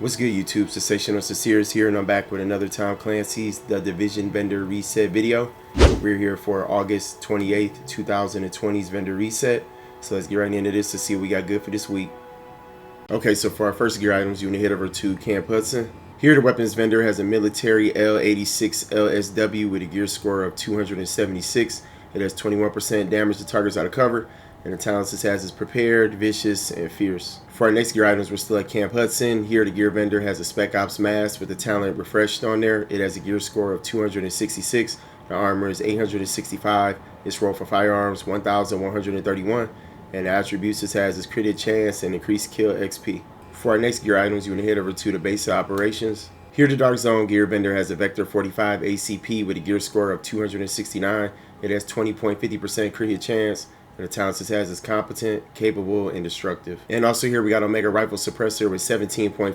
What's good, YouTube? Sensational Sinceres here, and I'm back with another Tom Clancy's The Division Vendor Reset video. We're here for August 28th, 2020's Vendor Reset. So let's get right into this to see what we got good for this week. Okay, so for our first gear items, you want to head over to Camp Hudson. Here, the weapons vendor has a military L86 LSW with a gear score of 276. It has 21% damage to targets out of cover, and the talents it has is prepared, vicious, and fierce. For our next gear items, we're still at Camp Hudson. Here, the gear vendor has a Spec Ops mask with the talent refreshed on there. It has a gear score of 266. The armor is 865. Its roll for firearms 1,131. And the attributes it has is crit hit chance and increased kill XP. For our next gear items, you want to head over to the base of operations. Here, the Dark Zone gear vendor has a Vector 45 ACP with a gear score of 269. It has 20.50% crit hit chance. And the talents it has is competent, capable, and destructive. And also here we got Omega Rifle Suppressor with 17.50%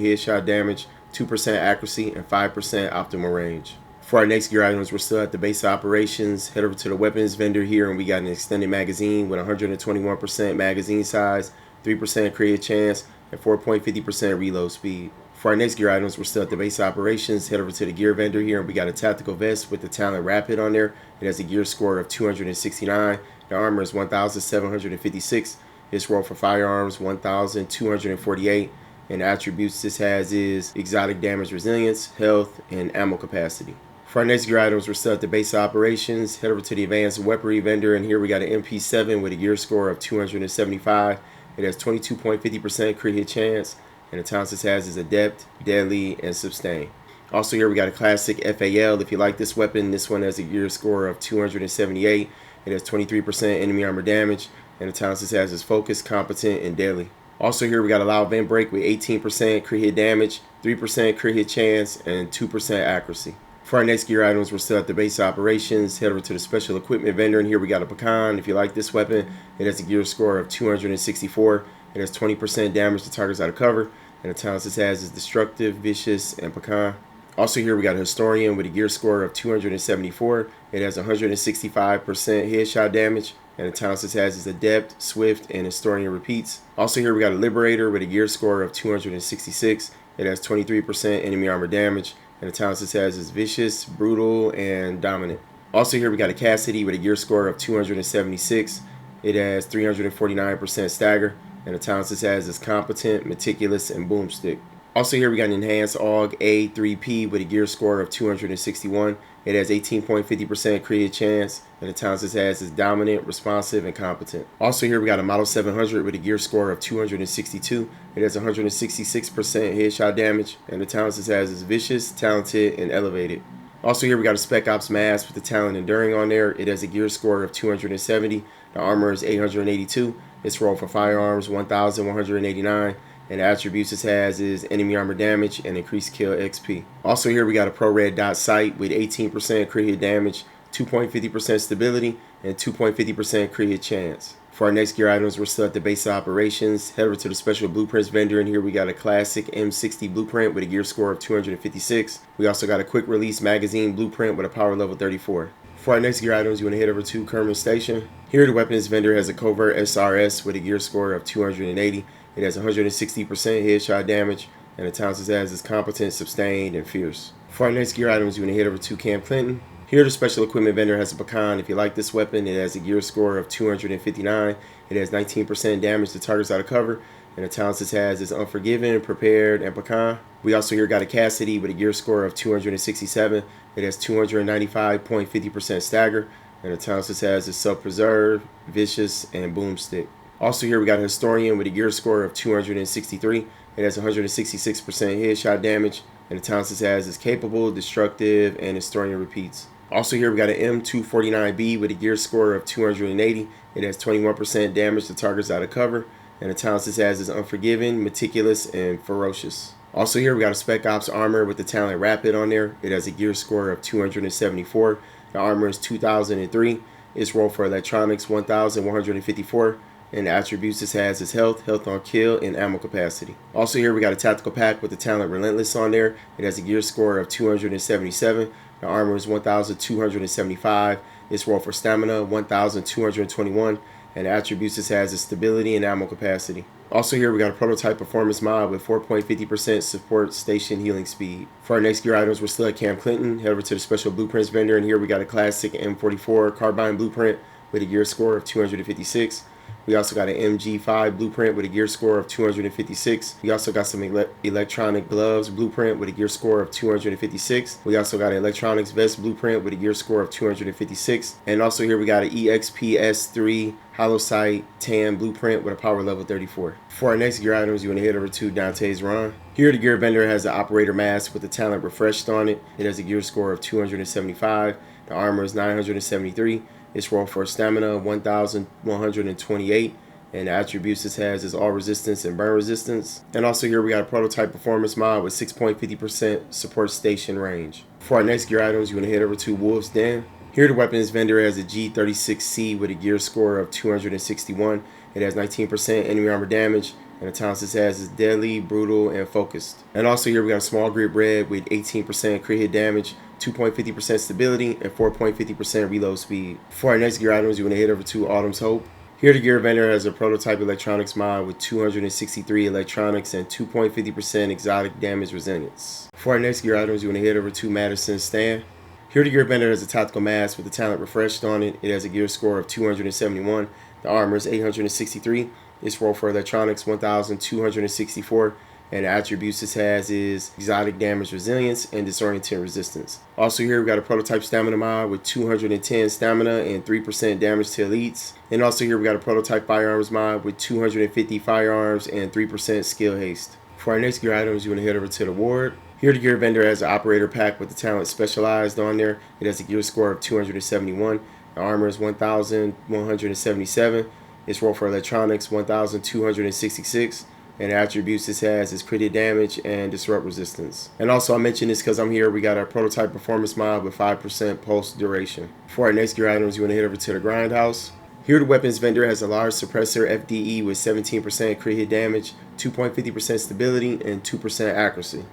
headshot damage, 2% accuracy, and 5% optimal range. For our next gear items, we're still at the base of operations. Head over to the weapons vendor here, and we got an extended magazine with 121% magazine size, 3% crit hit chance, and 4.50% reload speed. For our next gear items, we're still at the base of operations. Head over to the gear vendor here, and we got a tactical vest with the talent rapid on there. It has a gear score of 269. The armor is 1,756. Its roll for firearms 1,248. And the attributes this has is exotic damage resilience, health, and ammo capacity. For our next gear items, we're still at the base of operations. Head over to the advanced weaponry vendor, and here we got an MP7 with a gear score of 275. It has 22.50% crit hit chance, and the talents it has is adept, deadly, and sustain. Also here we got a classic FAL. If you like this weapon, this one has a gear score of 278. It has 23% enemy armor damage, and the talents it has is focus, competent, and deadly. Also here we got a loud vent break with 18% crit hit damage, 3% crit hit chance, and 2% accuracy. For our next gear items, we're still at the base of operations. Head over to the special equipment vendor, and here we got a pecan. If you like this weapon, it has a gear score of 264. It has 20% damage to targets out of cover, and the talents it has is destructive, vicious, and pecan. Also here we got a historian with a gear score of 274. It has 165% headshot damage, and the talents it has is adept, swift, and historian repeats. Also here we got a liberator with a gear score of 266. It has 23% enemy armor damage, and the talents it has is vicious, brutal, and dominant. Also here we got a Cassidy with a gear score of 276. It has 349% stagger, and the talents it has is competent, meticulous, and boomstick. Also here we got an enhanced AUG A3P with a gear score of 261. It has 18.50% crit hit chance, and the talents it has is dominant, responsive, and competent. Also here we got a Model 700 with a gear score of 262. It has 166% headshot damage, and the talents it has is vicious, talented, and elevated. Also here we got a Spec Ops mask with the talent enduring on there. It has a gear score of 270. The armor is 882. Its roll for firearms 1,189. And the attributes it has is enemy armor damage and increased kill XP. Also here we got a Pro Red Dot sight with 18% crit hit damage, 2.50% stability, and 2.50% crit hit chance. For our next gear items, we're still at the base of operations. Head over to the special blueprints vendor, and here we got a classic M60 blueprint with a gear score of 256. We also got a quick release magazine blueprint with a power level 34. For our next gear items, you want to head over to Kermit Station. Here the weapons vendor has a covert SRS with a gear score of 280. It has 160% headshot damage, and the talents it has is competent, sustained, and fierce. For our next gear items, you want to head over to Camp Clinton. Here, the special equipment vendor has a pecan. If you like this weapon, it has a gear score of 259. It has 19% damage to targets out of cover, and the talents it has is unforgiven, prepared, and pecan. We also here got a Cassidy with a gear score of 267. It has 295.50% stagger, and the talents it has is self-preserve, vicious, and boomstick. Also here we got a historian with a gear score of 263. It has 166% headshot damage, and the talents it has is capable, destructive, and historian repeats. Also here we got an M249B with a gear score of 280. It has 21% damage to targets out of cover, and the talents it has is unforgiving, meticulous, and ferocious. Also here we got a Spec Ops armor with the talent rapid on there. It has a gear score of 274. The armor is 2003. Its roll for electronics 1,154. And the attributes this has is health, health on kill, and ammo capacity. Also here we got a tactical pack with the talent relentless on there. It has a gear score of 277. The armor is 1,275. Its roll for stamina 1,221. and the attributes this has is stability and ammo capacity. Also here we got a prototype performance mod with 4.50% support station healing speed. For our next gear items, we're still at Camp Clinton. Head over to the special blueprints vendor, and here we got a classic M44 carbine blueprint with a gear score of 256. We also got an MG5 blueprint with a gear score of 256. We also got some electronic gloves blueprint with a gear score of 256. We also got an electronics vest blueprint with a gear score of 256. And also here we got an EXP-S3 hollow sight tan blueprint with a power level 34. For our next gear items, you want to head over to Dante's Run. Here the gear vendor has the operator mask with the talent refreshed on it. It has a gear score of 275. The armor is 973. Its roll for stamina 1,128, and the attributes this has is all resistance and burn resistance. And also here we got a prototype performance mod with 6.50% support station range. For our next gear items, you want to head over to Wolf's Den. Here the weapons vendor has a G36C with a gear score of 261. It has 19% enemy armor damage, and the talents this has is deadly, brutal, and focused. And also here we got a small grip red with 18% crit hit damage, 2.50% stability, and 4.50% reload speed. For our next gear items, you want to head over to Autumn's Hope. Here the gear vendor has a prototype electronics mod with 263 electronics and 2.50% exotic damage resilience. For our next gear items, you want to head over to Madison's Stand. Here the gear vendor has a tactical mask with the talent refreshed on it. It has a gear score of 271. The armor is 863. Its roll for electronics 1,264. And the attributes this has is exotic damage resilience and disorienting resistance. Also here we got a prototype stamina mod with 210 stamina and 3% damage to elites. And also here we got a prototype firearms mod with 250 firearms and 3% skill haste. For our next gear items, you want to head over to the ward. Here the gear vendor has an operator pack with the talent specialized on there. It has a gear score of 271. The armor is 1,177. Its roll for electronics 1,266. And the attributes this has is crit damage and disrupt resistance. And also I mentioned this because I'm here. We got our prototype performance mod with 5% pulse duration. For our next gear items, you want to head over to the grindhouse. Here the weapons vendor has a large suppressor FDE with 17% crit hit damage, 2.50% stability, and 2% accuracy.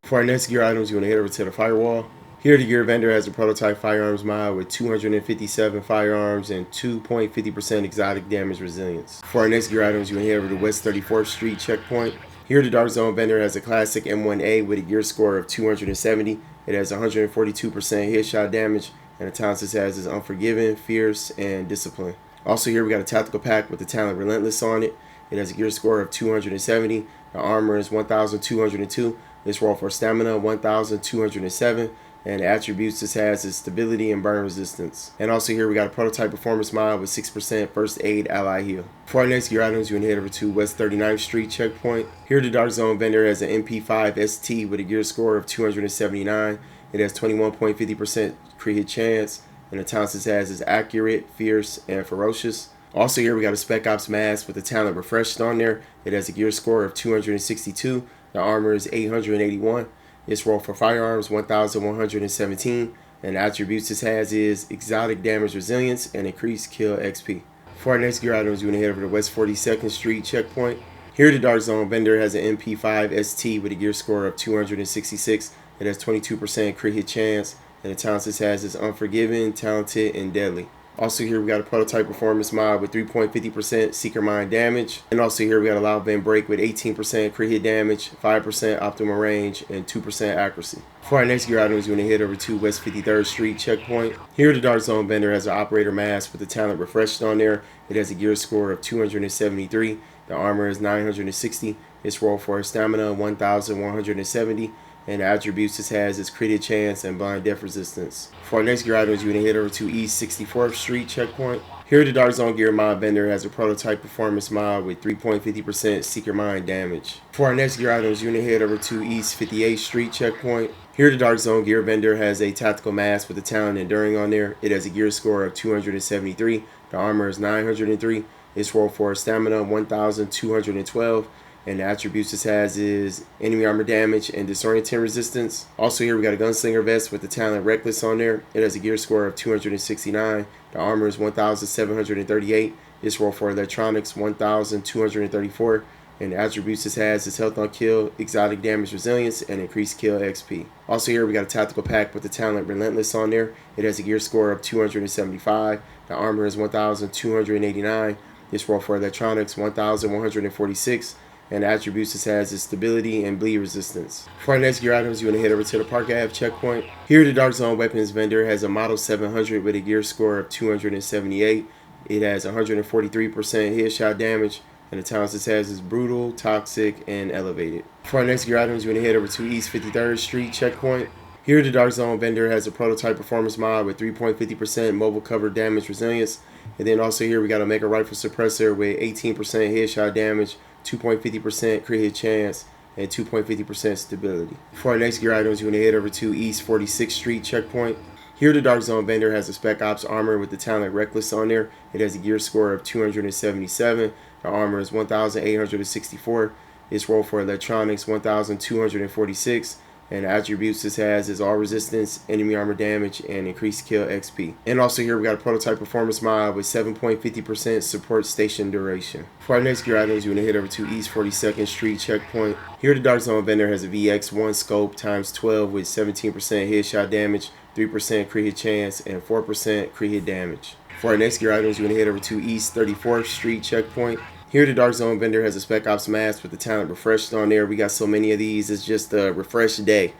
For our next gear items, you want to head over to the firewall. Here the gear vendor has a prototype firearms mod with 257 firearms and 2.50% exotic damage resilience. For our next gear items, you want to head over to West 34th Street checkpoint. Here the Dark Zone vendor has a classic M1A with a gear score of 270. It has 142% headshot damage, and the talents it has is Unforgiven, Fierce, and Discipline. Also here we got a tactical pack with the talent Relentless on it. It has a gear score of 270. The armor is 1,202. Its roll for stamina 1,207. And the attributes this has is stability and burn resistance. And also here we got a prototype performance mod with 6% first aid ally heal. For our next gear items, you want to head over to West 39th Street checkpoint. Here the Dark Zone vendor has an MP5 ST with a gear score of 279. It has 21.50% crit hit chance, and the talents it has is accurate, fierce, and ferocious. Also here we got a Spec Ops mask with the talent refreshed on there. It has a gear score of 262. The armor is 881. Its roll for firearms 1,117, and the attributes this has is exotic damage resilience and increased kill XP. For our next gear items, you want to head over to West 42nd Street checkpoint. Here the Dark Zone vendor has an MP5 ST with a gear score of 266. It has 22% crit hit chance, and the talents this has is Unforgiven, Talented, and Deadly. Also here we got a prototype performance mod with 3.50% Seeker Mind damage. And also here we got a Loud Vent Break with 18% crit hit damage, 5% optimal range, and 2% accuracy. For our next gear items, you want to head over to West 53rd Street checkpoint. Here the Dark Zone vendor has an operator mask with the talent refreshed on there. It has a gear score of 273. The armor is 960. Its roll for stamina 1,170. And the attributes this has is crit hit chance and blind death resistance. For our next gear items, you want to head over to East 64th Street checkpoint. Here the Dark Zone gear mod vendor has a prototype performance mod with 3.50% Seeker Mind damage. For our next gear items, you want to head over to East 58th Street checkpoint. Here the Dark Zone gear vendor has a tactical mask with the talent Enduring on there. It has a gear score of 273. The armor is 903. Its roll for stamina 1,212. And the attributes this has is enemy armor damage and disorienting resistance. Also here we got a gunslinger vest with the talent Reckless on there. It has a gear score of 269. The armor is 1,738. Its roll for electronics 1,234. And the attributes this has is health on kill, exotic damage resilience, and increased kill XP. Also here we got a tactical pack with the talent Relentless on there. It has a gear score of 275. The armor is 1,289. This roll for electronics 1146. And the attributes this has is stability and bleed resistance. For our next gear items, you want to head over to the Park Ave checkpoint. Here, the Dark Zone Weapons vendor has a Model 700 with a gear score of 278. It has 143% headshot damage, and the talents this has is brutal, toxic, and elevated. For our next gear items, you want to head over to East 53rd Street checkpoint. Here, the Dark Zone vendor has a prototype performance mod with 3.50% mobile cover damage resilience. And then also here, we got a Mega Rifle Suppressor with 18% headshot damage, 2.50% crit hit chance, and 2.50% stability. For our next gear items, you want to head over to East 46th Street checkpoint. Here, the Dark Zone vendor has a Spec Ops armor with the talent Reckless on there. It has a gear score of 277. The armor is 1,864. Its roll for electronics 1,246. And the attributes this has is all resistance, enemy armor damage, and increased kill XP. And also here we got a prototype performance mod with 7.50% support station duration. For our next gear items, you want to head over to East 42nd Street checkpoint. Here the Dark Zone vendor has a VX1 scope times 12 with 17% headshot damage, 3% crit hit chance, and 4% crit hit damage. For our next gear items, you want to head over to East 34th Street checkpoint. Here, the Dark Zone vendor has a Spec Ops mask with the talent refreshed on there. We got so many of these, it's just a refresh day.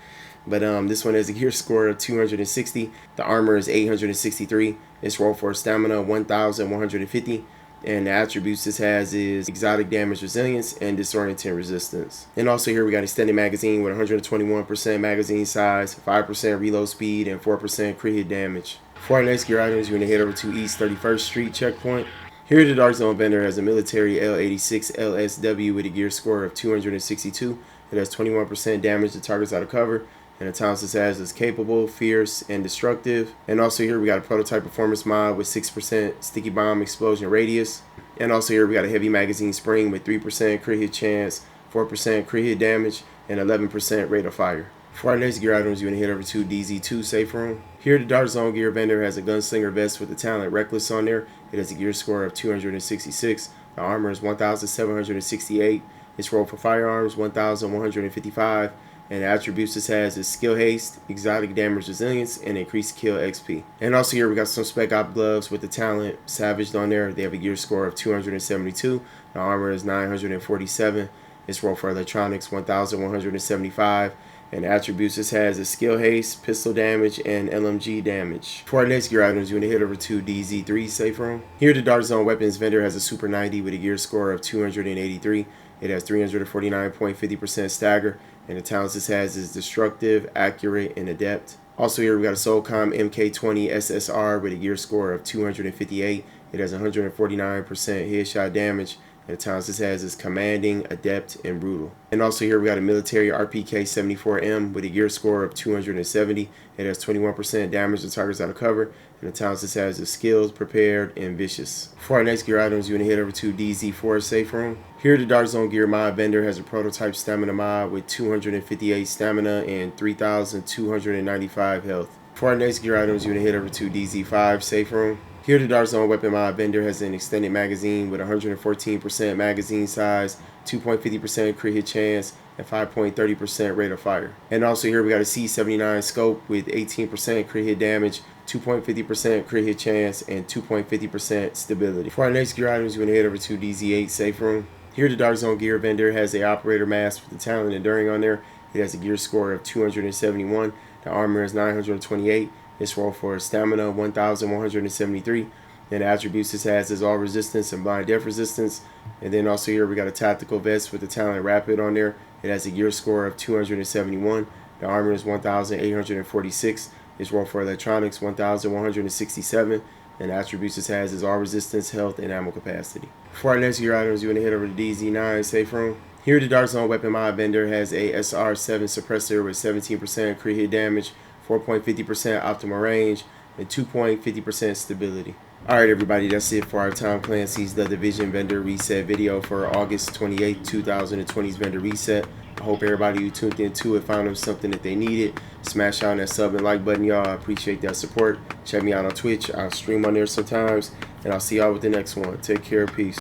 But this one has a gear score of 260. The armor is 863. Its roll for stamina 1,150. And the attributes this has is exotic damage resilience and disorienting resistance. And also here we got extended magazine with 121% magazine size, 5% reload speed, and 4% crit hit damage. For our next gear items, you're going to head over to East 31st Street checkpoint. Here, the Dark Zone vendor has a military L86 LSW with a gear score of 262. It has 21% damage to targets out of cover, and the talents it has is capable, fierce, and destructive. And also here we got a prototype performance mod with 6% sticky bomb explosion radius. And also here we got a heavy magazine spring with 3% crit hit chance, 4% crit hit damage, and 11% rate of fire. For our next gear items, you're going to head over to DZ2 Safe Room. Here, the Dark Zone gear vendor has a gunslinger vest with the talent Reckless on there. It has a gear score of 266. The armor is 1,768. Its roll for firearms 1,155. And the attributes this has is skill haste, exotic damage resilience, and increased kill XP. And also here we got some Spec Op gloves with the talent Savaged on there. They have a gear score of 272. The armor is 947. Its roll for electronics 1,175. And the attributes this has is skill haste, pistol damage, and LMG damage. For our next gear items, you want to head over to DZ3 Safe Room. Here, the Dark Zone Weapons vendor has a Super 90 with a gear score of 283. It has 349.50% stagger, and the talents this has is destructive, accurate, and adept. Also here we got a Solcom MK20 SSR with a gear score of 258. It has 149% headshot damage. And the talents this has is commanding, adept, and brutal. And also here we got a military RPK 74M with a gear score of 270. It has 21% damage to targets out of cover. And the talents this has is skilled, prepared, and vicious. For our next gear items, you're going to head over to DZ4 Safe Room. Here the Dark Zone gear mod vendor has a prototype stamina mod with 258 stamina and 3,295 health. For our next gear items, you're going to head over to DZ5 Safe Room. Here, the Dark Zone weapon mod vendor has an extended magazine with 114% magazine size, 2.50% crit hit chance, and 5.30% rate of fire. And also here we got a C79 scope with 18% crit hit damage, 2.50% crit hit chance, and 2.50% stability. For our next gear items, we're going to head over to DZ8 Safe Room. Here, the Dark Zone gear vendor has a operator mask with the talent Enduring on there. It has a gear score of 271. The armor is 928. Its roll for stamina 1,173. And the attributes this has is all resistance and blind death resistance. And then also here we got a tactical vest with the talent Rapid on there. It has a gear score of 271. The armor is 1,846. Its roll for electronics 1,167. And the attributes this has is all resistance, health, and ammo capacity. For our next gear items, you're going to head over to DZ9 Safe Room. Here the Dark Zone weapon mod vendor has a SR7 suppressor with 17% crit hit damage, 4.50% optimal range, and 2.50% stability. Alright everybody, that's it for our Tom Clancy's The Division vendor reset video for August 28, 2020's vendor reset. I hope everybody who tuned into it found them something that they needed. Smash on that sub and like button, y'all. I appreciate that support. Check me out on Twitch. I'll stream on there sometimes. And I'll see y'all with the next one. Take care. Peace.